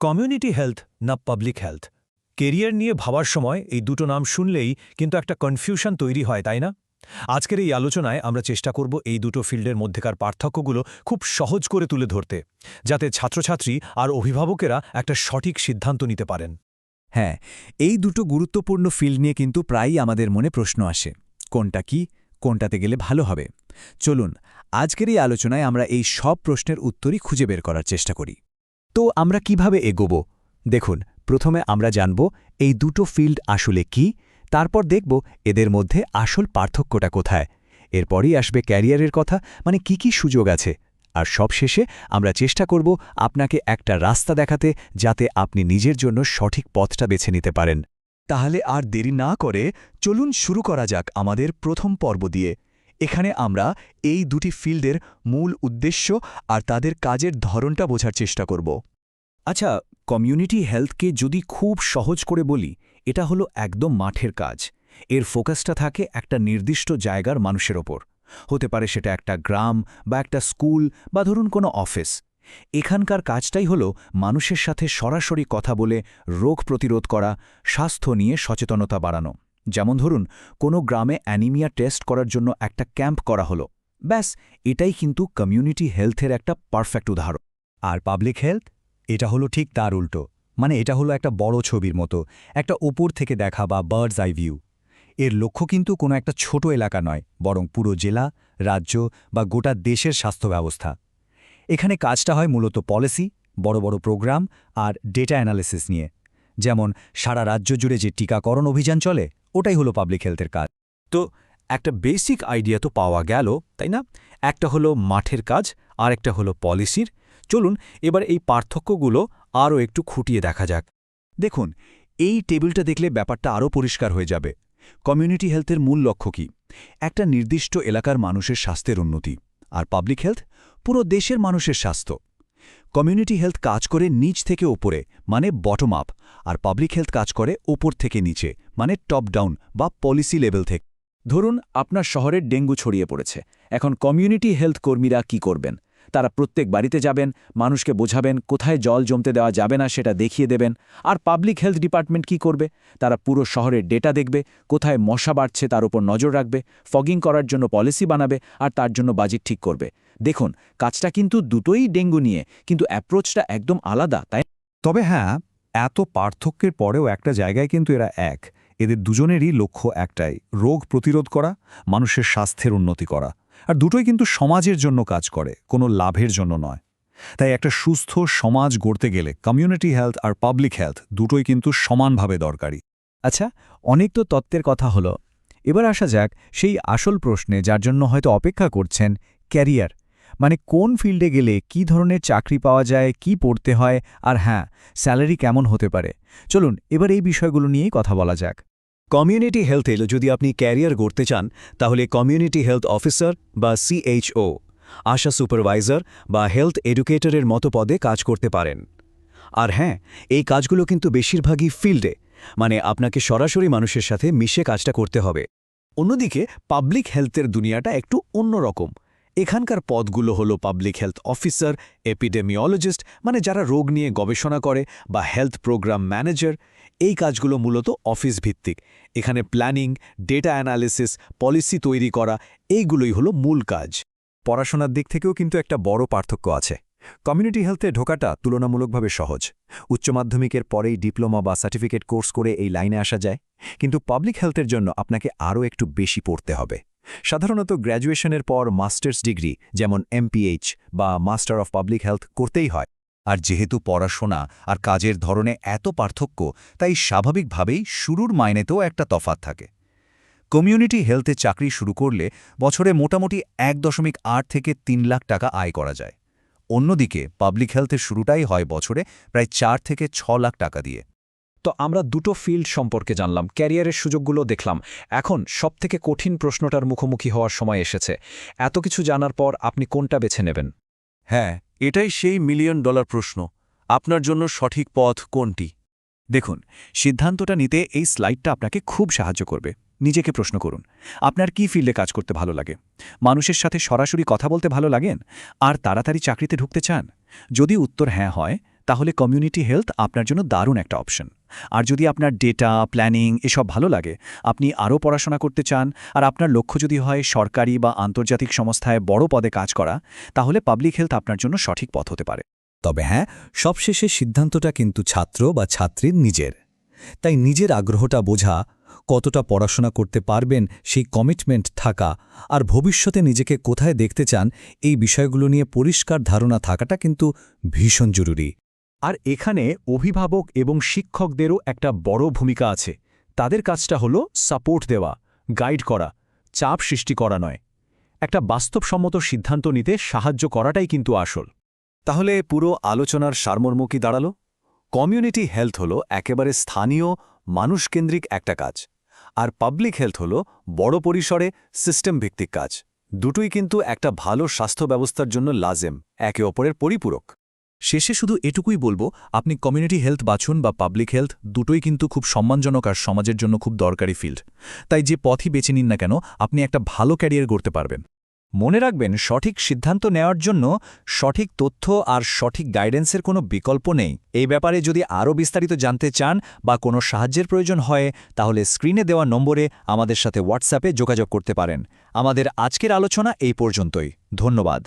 Community health না public health career নিয়ে ভাবার সময় এই দুটো নাম শুনলেই কিন্তু একটা কনফিউশন তৈরি হয়, তাই না? আজকের এই আলোচনায় আমরা চেষ্টা করব এই দুটো ফিল্ডের মধ্যেকার পার্থক্যগুলো খুব সহজ করে তুলে ধরতে, যাতে ছাত্রছাত্রী আর অভিভাবকেরা একটা সঠিক সিদ্ধান্ত নিতে পারেন। হ্যাঁ, এই দুটো গুরুত্বপূর্ণ ফিল্ড নিয়ে কিন্তু প্রায়ই আমাদের মনে প্রশ্ন আসে। কোনটা কি, কোনটাতে গেলে ভালো হবে? চলুন, আজকের এই আলোচনায় আমরা এই সব প্রশ্নের উত্তরই খুঁজে বের করার চেষ্টা করি। তো আমরা কিভাবে এগোব? দেখুন, প্রথমে আমরা জানব এই দুটো ফিল্ড আসলে কি, তারপর দেখব এদের মধ্যে আসল পার্থক্যটা কোথায়। এরপরই আসবে ক্যারিয়ারের কথা, মানে কি সুযোগ আছে। আর সবশেষে আমরা চেষ্টা করব আপনাকে একটা রাস্তা দেখাতে, যাতে আপনি নিজের জন্য সঠিক পথটা বেছে নিতে পারেন। তাহলে আর দেরি না করে চলুন শুরু করা যাক আমাদের প্রথম পর্ব দিয়ে। এখানে আমরা এই দুটি ফিল্ডের মূল উদ্দেশ্য আর তাদের কাজের ধরনটা বোঝার চেষ্টা করব। আচ্ছা, কমিউনিটি হেলথকে যদি খুব সহজ করে বলি, এটা হলো একদম মাঠের কাজ। এর ফোকাসটা থাকে একটা নির্দিষ্ট জায়গার মানুষের ওপর। হতে পারে সেটা একটা গ্রাম বা একটা স্কুল বা ধরুন কোনো অফিস। এখানকার কাজটাই হলো মানুষের সাথে সরাসরি কথা বলে রোগ প্রতিরোধ করা, স্বাস্থ্য নিয়ে সচেতনতা বাড়ানো। যেমন ধরুন, কোনো গ্রামে অ্যানিমিয়া টেস্ট করার জন্য একটা ক্যাম্প করা হলো। ব্যাস, এটাই কিন্তু কমিউনিটি হেলথের একটা পারফেক্ট উদাহরণ। আর পাবলিক হেলথ, এটা হলো ঠিক তার উল্টো। মানে এটা হলো একটা বড় ছবির মতো, একটা ওপর থেকে দেখা বা বার্ডস আই ভিউ। এর লক্ষ্য কিন্তু কোনো একটা ছোট এলাকা নয়, বরং পুরো জেলা, রাজ্য বা গোটা দেশের স্বাস্থ্য ব্যবস্থা। এখানে কাজটা হয় মূলত পলিসি, বড় বড় প্রোগ্রাম আর ডেটা অ্যানালিসিস নিয়ে। যেমন সারা রাজ্য জুড়ে যে টিকাকরণ অভিযান চলে, ওটাই হলো পাবলিক হেলথের কাজ। তো একটা বেসিক আইডিয়া তো পাওয়া গেল, তাই না? একটা হলো মাঠের কাজ আর একটা হলো পলিসির। চলুন এবার এই পার্থক্যগুলো আরও একটু খুঁটিয়ে দেখা যাক। দেখুন, এই টেবিলটা দেখলে ব্যাপারটা আরও পরিষ্কার হয়ে যাবে। কমিউনিটি হেলথের মূল লক্ষ্য কি? একটা নির্দিষ্ট এলাকার মানুষের স্বাস্থ্যের উন্নতি। আর পাবলিক হেলথ পুরো দেশের মানুষের স্বাস্থ্য। কমিউনিটি হেলথ কাজ করে নিচ থেকে ওপরে, মানে বটম আপ। আর পাবলিক হেলথ কাজ করে ওপর থেকে নিচে, মানে টপ ডাউন বা পলিসি লেভেল থেকে। ধরুন আপনার শহরে ডেঙ্গু ছড়িয়ে পড়েছে। এখন কমিউনিটি হেলথ কর্মীরা কি করবেন? তারা প্রত্যেক বাড়িতে যাবেন, মানুষকে বোঝাবেন কোথায় জল জমতে দেওয়া যাবে না সেটা দেখিয়ে দেবেন। আর পাবলিক হেলথ ডিপার্টমেন্ট কি করবে? তারা পুরো শহরের ডেটা দেখবে, কোথায় মশা বাড়ছে তার উপর নজর রাখবে, ফগিং করার জন্য পলিসি বানাবে আর তার জন্য বাজেট ঠিক করবে। দেখুন, কাজটা কিন্তু দুটোই ডেঙ্গু নিয়ে, কিন্তু অ্যাপ্রোচটা একদম আলাদা, তাই? তবে হ্যাঁ, এত পার্থক্যের পরেও একটা জায়গায় কিন্তু এরা এক। এদের দুজনেরই লক্ষ্য একটাই, রোগ প্রতিরোধ করা, মানুষের স্বাস্থ্যের উন্নতি করা। আর দুটোই কিন্তু সমাজের জন্য কাজ করে, কোনো লাভের জন্য নয়। তাই একটা সুস্থ সমাজ গড়তে গেলে কমিউনিটি হেলথ আর পাবলিক হেলথ দুটোই কিন্তু সমানভাবে দরকারি। আচ্ছা, অনেক তো তত্ত্বের কথা হলো। এবার আসা যাক সেই আসল প্রশ্নে, যার জন্য হয়তো অপেক্ষা করছেন, ক্যারিয়ার। মানে কোন ফিল্ডে গেলে কি ধরনের চাকরি পাওয়া যায়, কি পড়তে হয়, আর হ্যাঁ, স্যালারি কেমন হতে পারে। চলুন এবার এই বিষয়গুলো নিয়েই কথা বলা যাক। কমিউনিটি হেলথে যদি আপনি ক্যারিয়ার গড়তে চান, তাহলে কমিউনিটি হেলথ অফিসার বা CHO, আশা সুপারভাইজার বা হেলথ এডুকেটরের মতো পদে কাজ করতে পারেন। আর হ্যাঁ, এই কাজগুলো কিন্তু বেশিরভাগই ফিল্ডে, মানে আপনাকে সরাসরি মানুষের সাথে মিশে কাজটা করতে হবে। অন্যদিকে পাবলিক হেলথের দুনিয়াটা একটু অন্যরকম। এখানকার পদগুলো হলো পাবলিক হেলথ অফিসার, এপিডেমিওলজিস্ট, মানে যারা রোগ নিয়ে গবেষণা করে, বা হেলথ প্রোগ্রাম ম্যানেজার। এই কাজগুলো মূলত অফিস ভিত্তিক। এখানে প্ল্যানিং, ডেটা অ্যানালিসিস, পলিসি তৈরি করা, এইগুলোই হলো মূল কাজ। পড়াশোনার দিক থেকেও কিন্তু একটা বড় পার্থক্য আছে। কমিউনিটি হেলথে ঢোকাটা তুলনামূলকভাবে সহজ। উচ্চ মাধ্যমিকের পরেই ডিপ্লোমা বা সার্টিফিকেট কোর্স করে এই লাইনে আসা যায়। কিন্তু পাবলিক হেলথের জন্য আপনাকে আরও একটু বেশি পড়তে হবে। সাধারণত গ্র্যাজুয়েশনের পর মাস্টার্স ডিগ্রি, যেমন MPH বা মাস্টার অফ পাবলিক হেলথ করতেই হয়। আর যেহেতু পড়াশোনা আর কাজের ধরনে এত পার্থক্য, তাই স্বাভাবিকভাবেই শুরুর মাইনেতেও একটা তফাৎ থাকে। কমিউনিটি হেলথে চাকরি শুরু করলে বছরে মোটামুটি 1.8 থেকে 3 লাখ টাকা আয় করা যায়। অন্যদিকে পাবলিক হেলথের শুরুটাই হয় বছরে প্রায় 4 থেকে 6 লাখ টাকা দিয়ে। তো আমরা দুটো ফিল্ড সম্পর্কে জানলাম, ক্যারিয়ারের সুযোগগুলো দেখলাম। এখন সবথেকে কঠিন প্রশ্নটার মুখোমুখি হওয়ার সময় এসেছে। এত কিছু জানার পর আপনি কোনটা বেছে নেবেন? হ্যাঁ, এটাই সেই $1 মিলিয়ন প্রশ্ন। আপনার জন্য সঠিক পথ কোনটি? দেখুন, সিদ্ধান্তটা নিতে এই স্লাইডটা আপনাকে খুব সাহায্য করবে। নিজেকে প্রশ্ন করুন, আপনার কি ফিল্ডে কাজ করতে ভালো লাগে? মানুষের সাথে সরাসরি কথা বলতে ভালো লাগেন? আর তাড়াতাড়ি চাকরিতে ঢুকতে চান? যদি উত্তর হ্যাঁ হয়, তাহলে কমিউনিটি হেলথ আপনার জন্য দারুণ একটা অপশন। আর যদি আপনার ডেটা প্ল্যানিং এসব ভালো লাগে, আপনি আরও পড়াশোনা করতে চান, আর আপনার লক্ষ্য যদি হয় সরকারি বা আন্তর্জাতিক সংস্থায় বড় পদে কাজ করা, তাহলে পাবলিক হেলথ আপনার জন্য সঠিক পথ হতে পারে। তবে হ্যাঁ, সবশেষে সিদ্ধান্তটা কিন্তু ছাত্র বা ছাত্রীর নিজের। তাই নিজের আগ্রহটা বোঝা, কতটা পড়াশোনা করতে পারবেন সেই কমিটমেন্ট থাকা, আর ভবিষ্যতে নিজেকে কোথায় দেখতে চান এই বিষয়গুলো নিয়ে পরিষ্কার ধারণা থাকাটা কিন্তু ভীষণ জরুরি। আর এখানে অভিভাবক এবং শিক্ষকদেরও একটা বড় ভূমিকা আছে। তাদের কাজটা হলো সাপোর্ট দেওয়া, গাইড করা, চাপ সৃষ্টি করা নয়। একটা বাস্তবসম্মত সিদ্ধান্ত নিতে সাহায্য করাটাই কিন্তু আসল। তাহলে পুরো আলোচনার সারমর্ম কি দাঁড়ালো? কমিউনিটি হেলথ হলো একেবারে স্থানীয় মানুষকেন্দ্রিক একটা কাজ, আর পাবলিক হেলথ হলো বড় পরিসরে সিস্টেম ভিত্তিক কাজ। দুটোই কিন্তু একটা ভালো স্বাস্থ্য ব্যবস্থার জন্য লাজেম, একে অপরের পরিপূরক। শেষে শুধু এটুকুই বলবো, আপনি কমিউনিটি হেলথ বাছুন বা পাবলিক হেলথ, দুটোই কিন্তু খুব সম্মানজনক আর সমাজের জন্য খুব দরকারি ফিল্ড। তাই যে পথই বেছে নিন না কেন, আপনি একটা ভালো ক্যারিয়ার গড়তে পারবেন। মনে রাখবেন, সঠিক সিদ্ধান্ত নেওয়ার জন্য সঠিক তথ্য আর সঠিক গাইডেন্সের কোনো বিকল্প নেই। এই ব্যাপারে যদি আরও বিস্তারিত জানতে চান বা কোনো সাহায্যের প্রয়োজন হয়, তাহলে স্ক্রিনে দেওয়া নম্বরে আমাদের সাথে হোয়াটসঅ্যাপে যোগাযোগ করতে পারেন। আমাদের আজকের আলোচনা এই পর্যন্তই। ধন্যবাদ।